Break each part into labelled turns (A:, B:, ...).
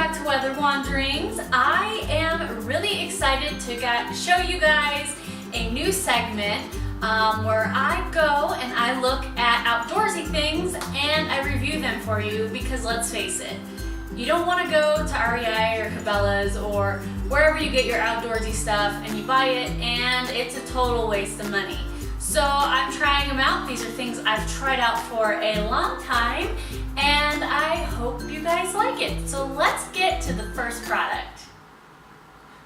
A: back to Weather Wanderings. I am really excited to show you guys a new segment where I go and I look at outdoorsy things and I review them for you, because let's face it, you don't want to go to REI or Cabela's or wherever you get your outdoorsy stuff and you buy it and it's a total waste of money. So I'm trying them out. These are things I've tried out for a long time and I hope you guys like it. So let's get to the first product.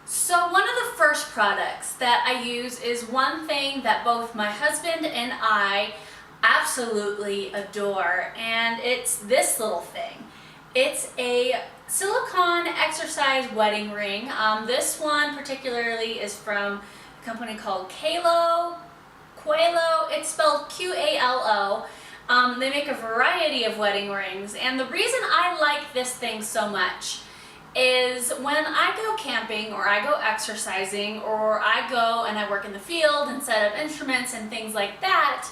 A: So one of the first products that I use is one thing that both my husband and I absolutely adore, and it's this little thing. It's a silicone exercise wedding ring. This one particularly is from a company called Qalo. It's spelled Q-A-L-O. They make a variety of wedding rings, and the reason I like this thing so much is when I go camping or I go exercising or I go and I work in the field and set up instruments and things like that,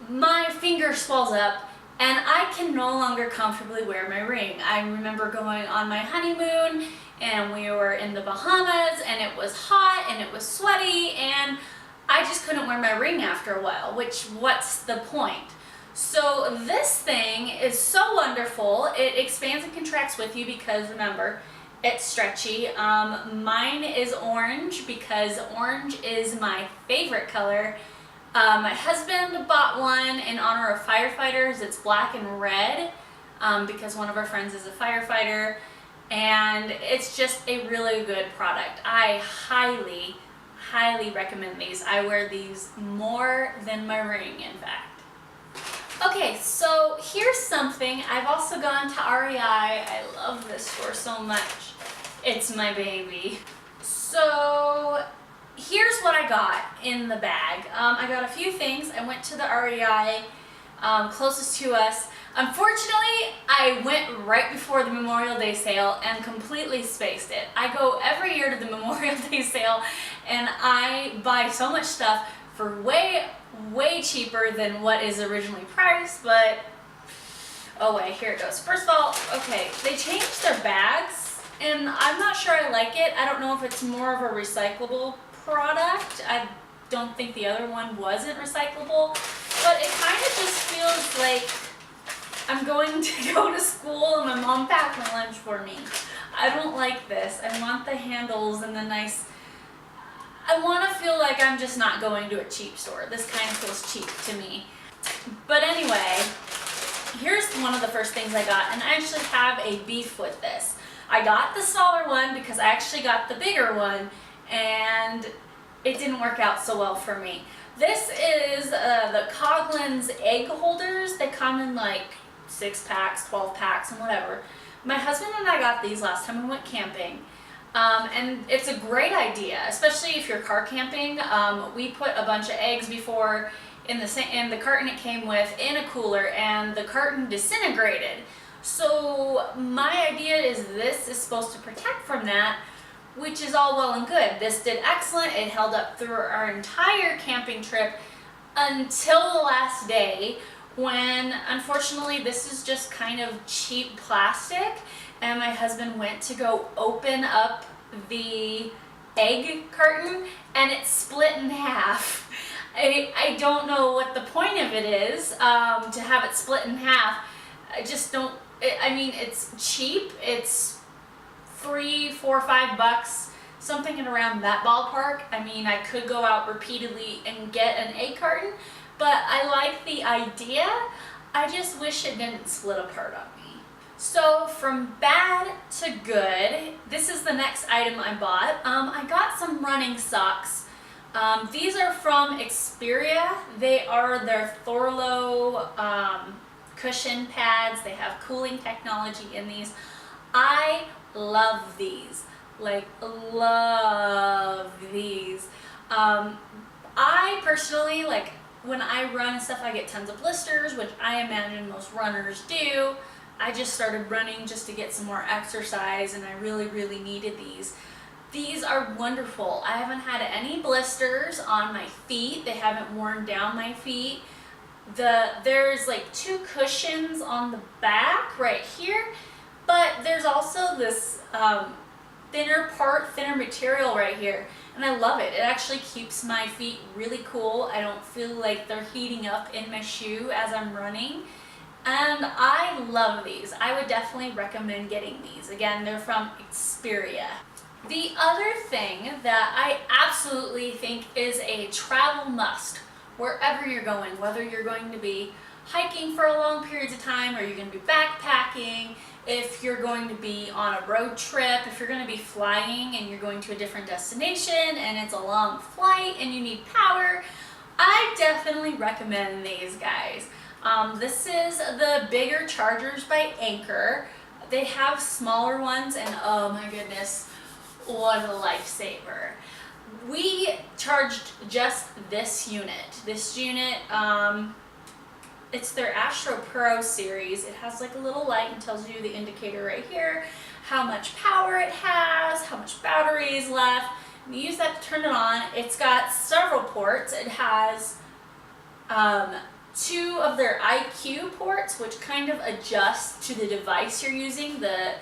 A: my finger swells up and I can no longer comfortably wear my ring. I remember going on my honeymoon and we were in the Bahamas and it was hot and it was sweaty and I just couldn't wear my ring after a while, which what's the point? So this thing is so wonderful. It expands and contracts with you because remember, it's stretchy. Mine is orange because orange is my favorite color. My husband bought one in honor of firefighters. It's black and red because one of our friends is a firefighter, and it's just a really good product. I highly recommend these. I wear these more than my ring, in fact. Okay, so here's something. I've also gone to REI. I love this store so much. It's my baby. So here's what I got in the bag. I got a few things. I went to the REI closest to us. Unfortunately, I went right before the Memorial Day sale and completely spaced it. I go every year to the Memorial Day sale and I buy so much stuff for way cheaper than what is originally priced, but oh wait, here it goes. First of all, okay, they changed their bags and I'm not sure I like it. I don't know if it's more of a recyclable product. I don't think the other one wasn't recyclable, but it kind of just feels like I'm going to go to school and my mom packed my lunch for me. I don't like this. I want the handles and the nice, I want to feel like I'm just not going to a cheap store. This kind of feels cheap to me. But anyway, here's one of the first things I got, and I actually have a beef with this. I got the smaller one because I actually got the bigger one, and it didn't work out so well for me. This is the Coghlan's egg holders. They come in like 6 packs, 12 packs, and whatever. My husband and I got these last time we went camping. And it's a great idea, especially if you're car camping. We put a bunch of eggs before in the carton it came with in a cooler, and the carton disintegrated. So my idea is this is supposed to protect from that, which is all well and good. This did excellent. It held up through our entire camping trip until the last day, when unfortunately this is just kind of cheap plastic, and my husband went to go open up the egg carton and it split in half. I don't know what the point of it is to have it split in half. I just don't, I mean, it's cheap. It's $3, $4, $5, something in around that ballpark. I mean, I could go out repeatedly and get an egg carton, but I like the idea. I just wish it didn't split apart on me. So from bad to good, this is the next item I bought. I got some running socks. These are from Xperia. They are their Thorlo cushion pads. They have cooling technology in these. I love these, like love these. I personally, like when I run and stuff, I get tons of blisters, which I imagine most runners do. I just started running just to get some more exercise and I really needed these. These are wonderful. I haven't had any blisters on my feet. They haven't worn down my feet. There's like 2 cushions on the back right here But there's also this thinner material right here, and I love it. It actually keeps my feet really cool. I don't feel like they're heating up in my shoe as I'm running. And I love these. I would definitely recommend getting these. Again, they're from Xperia. The other thing that I absolutely think is a travel must, wherever you're going, whether you're going to be hiking for a long periods of time, or you're going to be backpacking, if you're going to be on a road trip, if you're going to be flying and you're going to a different destination and it's a long flight and you need power, I definitely recommend these guys. This is the bigger chargers by Anker. They have smaller ones, and oh my goodness, what a lifesaver. We charged just this unit. This unit, it's their Astro Pro series. It has like a little light and tells you the indicator right here, how much power it has, how much battery is left. You use that to turn it on. It's got several ports. It has 2 of their IQ ports, which kind of adjust to the device you're using. The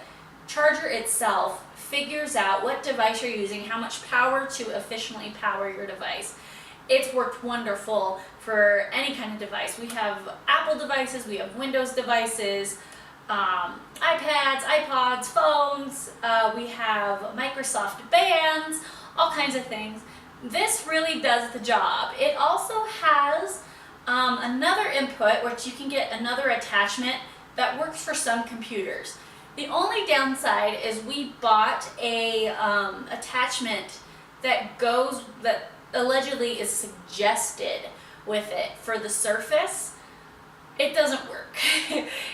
A: charger itself figures out what device you're using, how much power to efficiently power your device. It's worked wonderful for any kind of device. We have Apple devices, we have Windows devices, iPads, iPods, phones, we have Microsoft bands, all kinds of things. This really does the job. It also has another input, which you can get another attachment that works for some computers. The only downside is we bought a attachment that allegedly is suggested with it for the Surface. It doesn't work.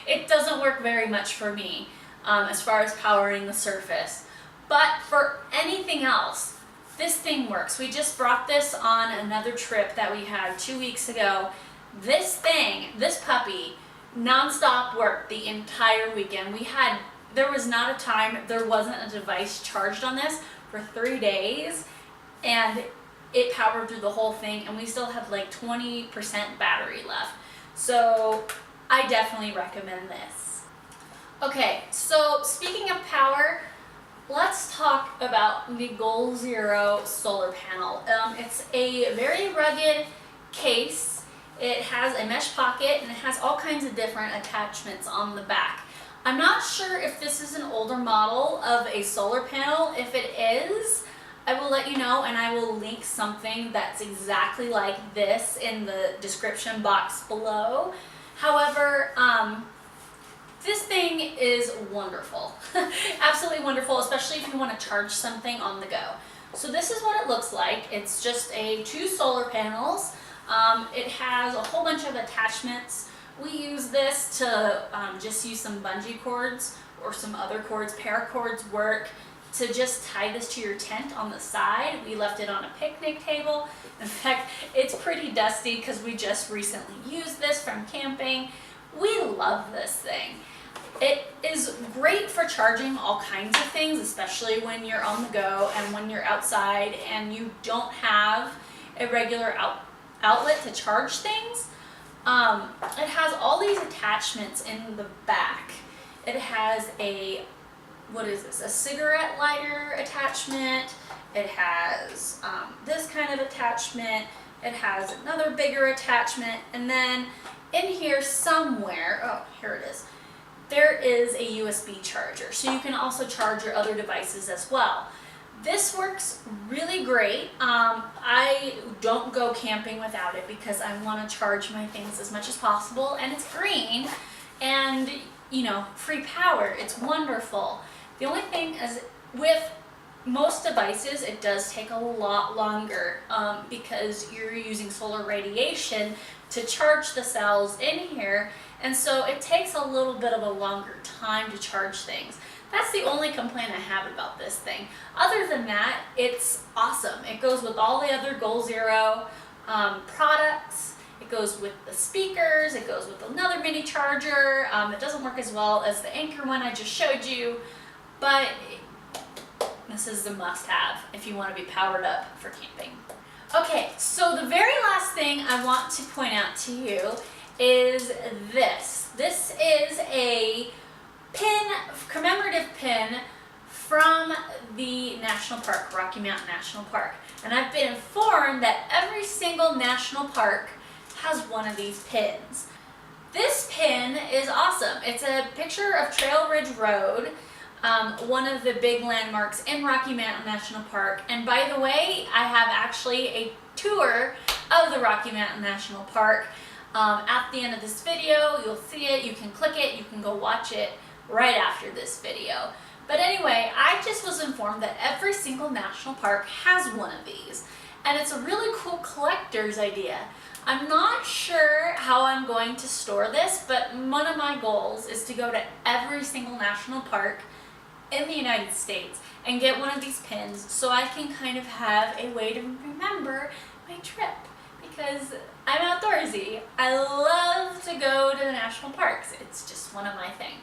A: It doesn't work very much for me as far as powering the Surface. But for anything else, this thing works. We just brought this on another trip that we had 2 weeks ago. This thing, this puppy, nonstop worked the entire weekend. There was not a time there wasn't a device charged on this for 3 days, and it powered through the whole thing, and we still have like 20% battery left. So I definitely recommend this. Okay, so speaking of power, let's talk about the Goal Zero solar panel. It's a very rugged case. It has a mesh pocket and it has all kinds of different attachments on the back. I'm not sure if this is an older model of a solar panel. If it is, I will let you know, and I will link something that's exactly like this in the description box below. However, this thing is wonderful. Absolutely wonderful, especially if you want to charge something on the go. So this is what it looks like. It's just 2 solar panels. It has a whole bunch of attachments. We use this to just use some bungee cords or some other cords. Paracords work to just tie this to your tent on the side. We left it on a picnic table. In fact, it's pretty dusty because we just recently used this from camping. We love this thing. It is great for charging all kinds of things, especially when you're on the go and when you're outside and you don't have a regular outlet to charge things. It has all these attachments in the back. It has a cigarette lighter attachment. It has this kind of attachment. It has another bigger attachment. And then in here somewhere, oh, here it is, there is a USB charger. So you can also charge your other devices as well. This works really great. I don't go camping without it because I want to charge my things as much as possible, and it's green and, you know, free power. It's wonderful. The only thing is with most devices, it does take a lot longer because you're using solar radiation to charge the cells in here, and so it takes a little bit of a longer time to charge things. That's the only complaint I have about this thing. Other than that, it's awesome. It goes with all the other Goal Zero products. It goes with the speakers. It goes with another mini charger. It doesn't work as well as the Anker one I just showed you, but this is the must-have if you want to be powered up for camping. Okay, so the very last thing I want to point out to you is this. This is a commemorative pin from the national park, Rocky Mountain National Park. And I've been informed that every single national park has one of these pins. This pin is awesome. It's a picture of Trail Ridge Road, one of the big landmarks in Rocky Mountain National Park. And by the way, I have actually a tour of the Rocky Mountain National Park. At the end of this video, you'll see it, you can click it, you can go watch it right after this video. But anyway, I just was informed that every single national park has one of these. And it's a really cool collector's idea. I'm not sure how I'm going to store this, but one of my goals is to go to every single national park in the United States and get one of these pins so I can kind of have a way to remember my trip, because I'm outdoorsy. I love to go to the national parks. It's just one of my things.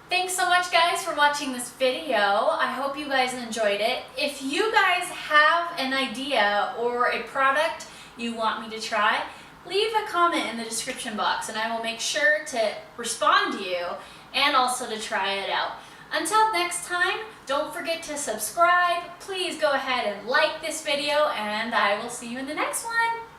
A: Thanks so much, guys, for watching this video. I hope you guys enjoyed it. If you guys have an idea or a product you want me to try, leave a comment in the description box and I will make sure to respond to you and also to try it out. Until next time, don't forget to subscribe. Please go ahead and like this video and I will see you in the next one.